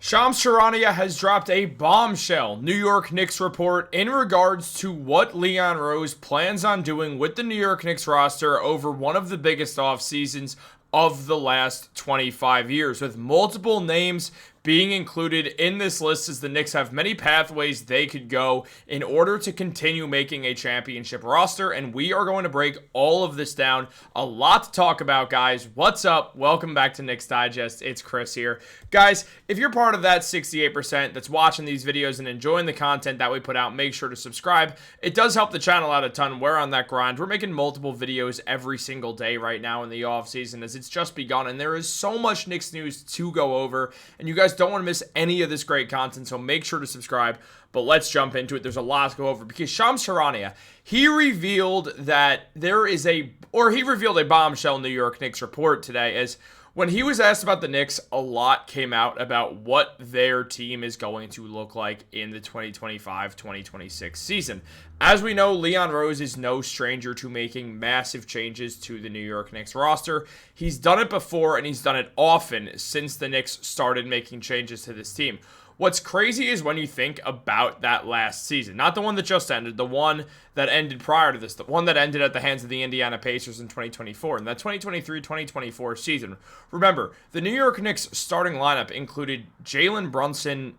Shams Charania has dropped a bombshell New York Knicks report in regards to what Leon Rose plans on doing with the New York Knicks roster over one of the biggest off seasons of the last 25 years, with multiple names being included in this list as the Knicks have many pathways they could go in order to continue making a championship roster, and we are going to break all of this down. A lot to talk about, guys. What's up? Welcome back to Knicks Digest. It's Chris here. Guys, if you're part of that 68% that's watching these videos and enjoying the content that we put out, make sure to subscribe. It does help the channel out a ton. We're on that grind. We're making multiple videos every single day right now in the offseason as it's just begun, and there is so much Knicks news to go over, and you guys don't want to miss any of this great content, so make sure to subscribe. But let's jump into it. There's a lot to go over because Shams Charania, he revealed a bombshell New York Knicks report today, as when he was asked about the Knicks, a lot came out about what their team is going to look like in the 2025-2026 season. As we know, Leon Rose is no stranger to making massive changes to the New York Knicks roster. He's done it before, and he's done it often since the Knicks started making changes to this team. What's crazy is when you think about that last season, not the one that just ended, the one that ended prior to this, the one that ended at the hands of the Indiana Pacers in 2024, and that 2023-2024 season. Remember, the New York Knicks starting lineup included Jalen Brunson,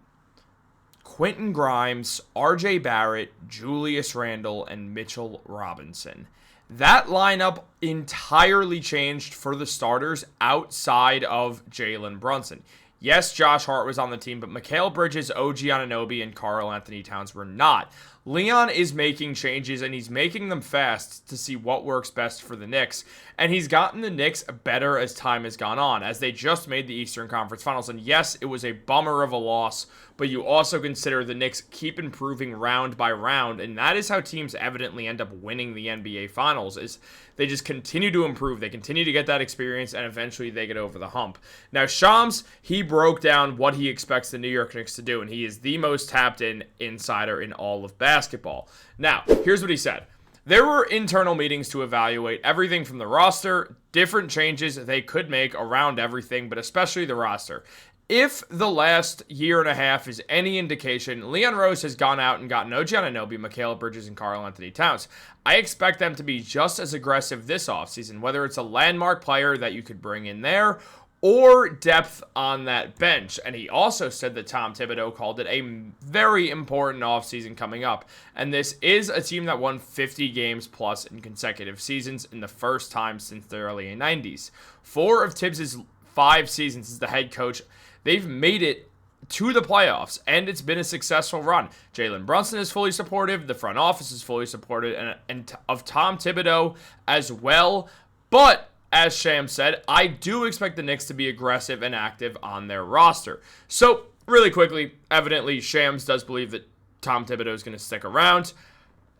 Quentin Grimes, RJ Barrett, Julius Randle, and Mitchell Robinson. That lineup entirely changed for the starters outside of Jalen Brunson. Yes, Josh Hart was on the team, but Mikal Bridges, OG Anunoby, and Karl-Anthony Towns were not. Leon is making changes, and he's making them fast to see what works best for the Knicks. And he's gotten the Knicks better as time has gone on, as they just made the Eastern Conference Finals. And yes, it was a bummer of a loss, but you also consider the Knicks keep improving round by round, and that is how teams evidently end up winning the NBA Finals, is they just continue to improve. They continue to get that experience, and eventually they get over the hump. Now, Shams, he broke down what he expects the New York Knicks to do, and he is the most tapped-in insider in all of basketball. Now, here's what he said. There were internal meetings to evaluate everything from the roster, different changes they could make around everything, but especially the roster. If the last year and a half is any indication, Leon Rose has gone out and gotten OG Anunoby, Mikal Bridges, and Karl-Anthony Towns. I expect them to be just as aggressive this offseason, whether it's a landmark player that you could bring in there or depth on that bench. And he also said that Tom Thibodeau called it a very important offseason coming up. And this is a team that won 50 games plus in consecutive seasons in the first time since the early 90s. 4 of Tibbs' 5 seasons as the head coach, they've made it to the playoffs, and it's been a successful run. Jalen Brunson is fully supportive. The front office is fully supportive and of Tom Thibodeau as well. But as Shams said, I do expect the Knicks to be aggressive and active on their roster. So, really quickly, evidently, Shams does believe that Tom Thibodeau is going to stick around.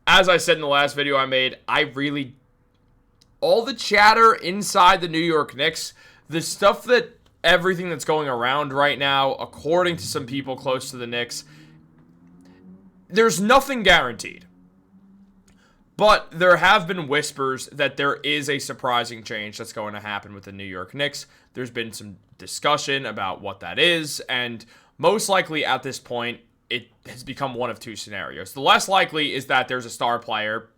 As I said in the last video I made, all the chatter inside the New York Knicks, the stuff that everything that's going around right now, according to some people close to the Knicks, there's nothing guaranteed. But there have been whispers that there is a surprising change that's going to happen with the New York Knicks. There's been some discussion about what that is, and most likely at this point, it has become one of two scenarios. The less likely is that there's a star player,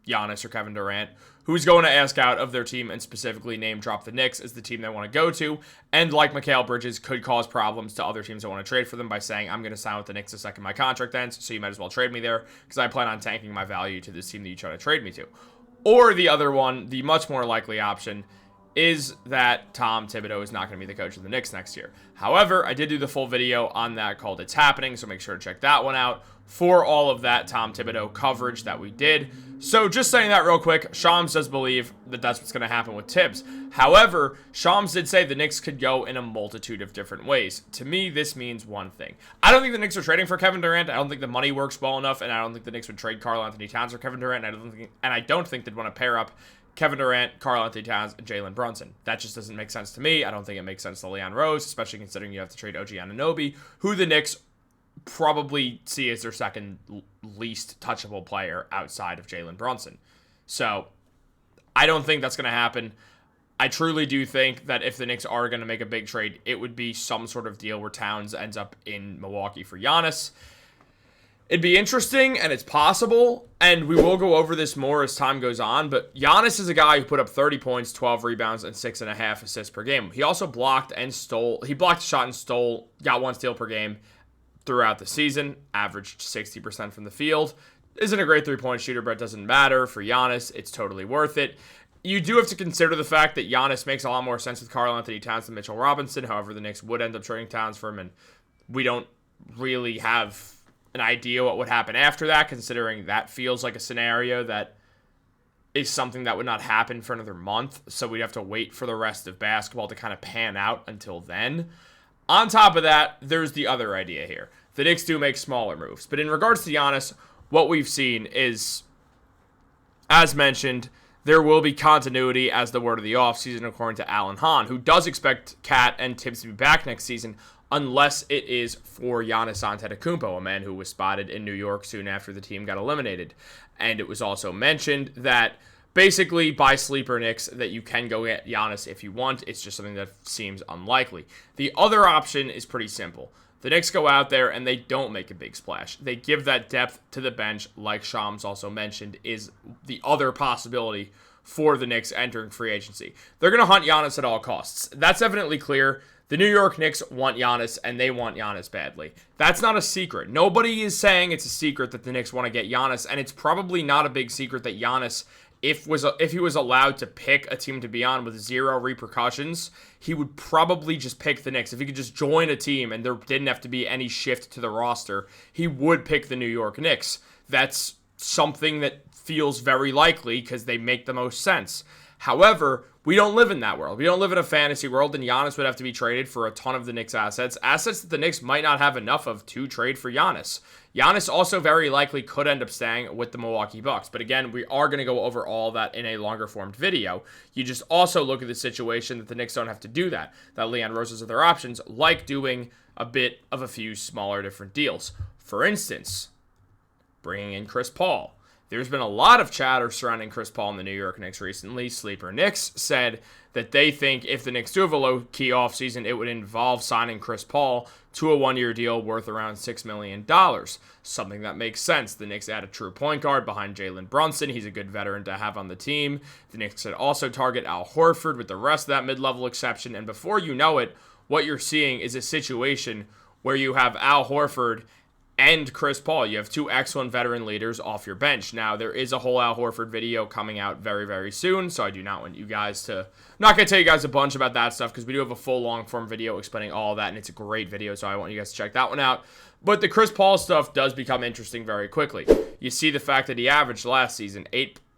Giannis or Kevin Durant, who's going to ask out of their team and specifically name drop the Knicks as the team they want to go to, and like Mikal Bridges, could cause problems to other teams that want to trade for them by saying, I'm going to sign with the Knicks the second my contract ends, so you might as well trade me there, because I plan on tanking my value to this team that you try to trade me to. Or the other one, the much more likely option, is that Tom Thibodeau is not going to be the coach of the Knicks next year. However, I did do the full video on that called It's Happening, so make sure to check that one out for all of that Tom Thibodeau coverage that we did. So just saying that real quick, Shams does believe that that's what's going to happen with Tibbs. However, Shams did say the Knicks could go in a multitude of different ways. To me, this means one thing. I don't think the Knicks are trading for Kevin Durant. I don't think the money works well enough, and I don't think the Knicks would trade Karl-Anthony Towns for Kevin Durant, and I don't think they'd want to pair up Kevin Durant, Karl-Anthony Towns, and Jalen Brunson. That just doesn't make sense to me. I don't think it makes sense to Leon Rose, especially considering you have to trade OG Anunoby, who the Knicks probably see as their second least touchable player outside of Jalen Brunson. So I don't think that's going to happen. I truly do think that if the Knicks are going to make a big trade, it would be some sort of deal where Towns ends up in Milwaukee for Giannis. It'd be interesting, and it's possible, and we will go over this more as time goes on, but Giannis is a guy who put up 30 points, 12 rebounds, and 6.5 assists per game. He also blocked a shot and stole, got 1 steal per game throughout the season, averaged 60% from the field. Isn't a great three-point shooter, but it doesn't matter. For Giannis, it's totally worth it. You do have to consider the fact that Giannis makes a lot more sense with Karl-Anthony Towns than Mitchell Robinson. However, the Knicks would end up trading Towns for him, and we don't really have an idea what would happen after that, considering that feels like a scenario that is something that would not happen for another month. So we'd have to wait for the rest of basketball to kind of pan out until then. On top of that, there's the other idea here. The Knicks do make smaller moves. But in regards to Giannis, what we've seen is, as mentioned, there will be continuity as the word of the offseason, according to Alan Hahn, who does expect Cat and Tibbs to be back next season, unless it is for Giannis Antetokounmpo, a man who was spotted in New York soon after the team got eliminated. And it was also mentioned that basically by Sleeper Knicks that you can go get Giannis if you want. It's just something that seems unlikely. The other option is pretty simple. The Knicks go out there and they don't make a big splash. They give that depth to the bench, like Shams also mentioned, is the other possibility for the Knicks entering free agency. They're going to hunt Giannis at all costs. That's evidently clear. The New York Knicks want Giannis, and they want Giannis badly. That's not a secret. Nobody is saying it's a secret that the Knicks want to get Giannis, and it's probably not a big secret that Giannis, if he was allowed to pick a team to be on with zero repercussions, he would probably just pick the Knicks. If he could just join a team and there didn't have to be any shift to the roster, he would pick the New York Knicks. That's something that feels very likely because they make the most sense. However, we don't live in that world. We don't live in a fantasy world, and Giannis would have to be traded for a ton of the Knicks assets that the Knicks might not have enough of to trade for Giannis. Giannis also very likely could end up staying with the Milwaukee Bucks. But again, we are going to go over all that in a longer formed video. You just also look at the situation that the Knicks don't have to do that Leon Rose has other options, like doing a bit of a few smaller different deals. For instance, bringing in Chris Paul. There's been a lot of chatter surrounding Chris Paul and the New York Knicks recently. Sleeper Knicks said that they think if the Knicks do have a low-key offseason, it would involve signing Chris Paul to a one-year deal worth around $6 million. Something that makes sense. The Knicks add a true point guard behind Jalen Brunson. He's a good veteran to have on the team. The Knicks could also target Al Horford with the rest of that mid-level exception. And before you know it, what you're seeing is a situation where you have Al Horford and Chris Paul. You have two excellent veteran leaders off your bench. Now, there is a whole Al Horford video coming out very, very soon, so I do not want you guys to... I'm not going to tell you guys a bunch about that stuff because we do have a full long-form video explaining all of that, and it's a great video, so I want you guys to check that one out. But the Chris Paul stuff does become interesting very quickly. You see the fact that he averaged last season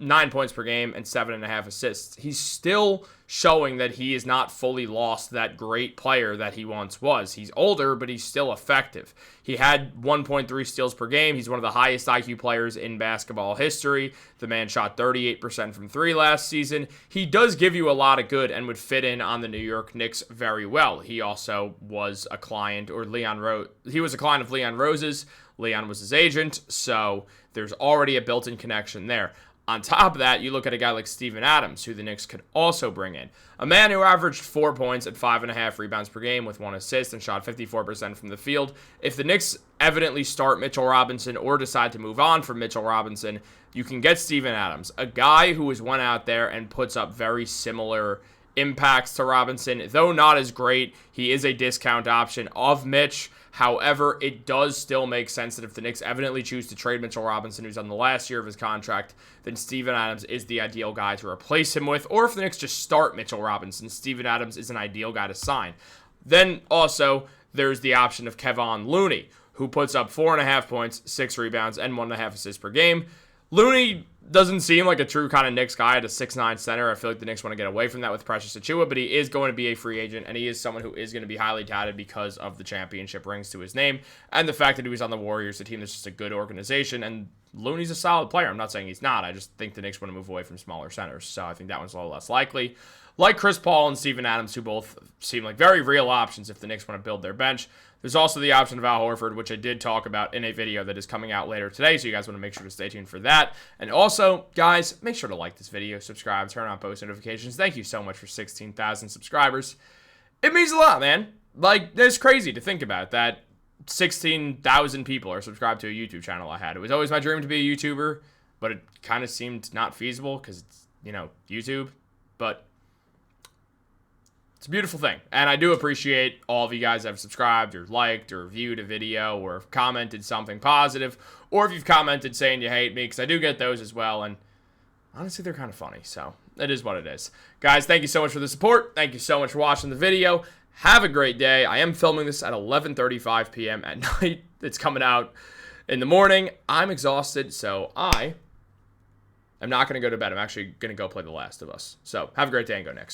9 points per game and 7.5 assists. He's still showing that he is not fully lost that great player that he once was. He's older, but he's still effective. He had 1.3 steals per game. He's one of the highest IQ players in basketball history. The man shot 38% from three last season. He does give you a lot of good and would fit in on the New York Knicks very well. He also was a client, he was a client of Leon Rose's. Leon was his agent, so there's already a built-in connection there. On top of that, you look at a guy like Steven Adams, who the Knicks could also bring in. A man who averaged 4 points and 5.5 rebounds per game with 1 assist and shot 54% from the field. If the Knicks evidently start Mitchell Robinson or decide to move on from Mitchell Robinson, you can get Steven Adams, a guy who has went out there and puts up very similar impacts to Robinson. Though not as great, he is a discount option of Mitch. However, it does still make sense that if the Knicks evidently choose to trade Mitchell Robinson, who's on the last year of his contract, then Steven Adams is the ideal guy to replace him with. Or if the Knicks just start Mitchell Robinson, Steven Adams is an ideal guy to sign. Then also, there's the option of Kevon Looney, who puts up 4.5 points, 6 rebounds, and 1.5 assists per game. Looney doesn't seem like a true kind of Knicks guy at a 6'9 center. I feel like the Knicks want to get away from that with Precious Achiuwa, but he is going to be a free agent, and he is someone who is going to be highly touted because of the championship rings to his name and the fact that he was on the Warriors, a team that's just a good organization, and Looney's a solid player. I'm not saying he's not. I just think the Knicks want to move away from smaller centers, so I think that one's a little less likely. Like Chris Paul and Steven Adams, who both seem like very real options if the Knicks want to build their bench, There's also the option of Al Horford, which I did talk about in a video that is coming out later today, so you guys want to make sure to stay tuned for that. And also, guys, make sure to like this video, subscribe, turn on post notifications. Thank you so much for 16,000 subscribers. It means a lot, man. Like, it's crazy to think about that 16,000 people are subscribed to a YouTube channel I had. It was always my dream to be a YouTuber, but it kind of seemed not feasible because it's, YouTube. But it's a beautiful thing. And I do appreciate all of you guys that have subscribed or liked or viewed a video or commented something positive, or if you've commented saying you hate me, because I do get those as well. And honestly, they're kind of funny. So it is what it is. Guys, thank you so much for the support. Thank you so much for watching the video. Have a great day. I am filming this at 11:35 p.m. at night. It's coming out in the morning. I'm exhausted, so I am not going to go to bed. I'm actually going to go play The Last of Us. So have a great day and go Knicks.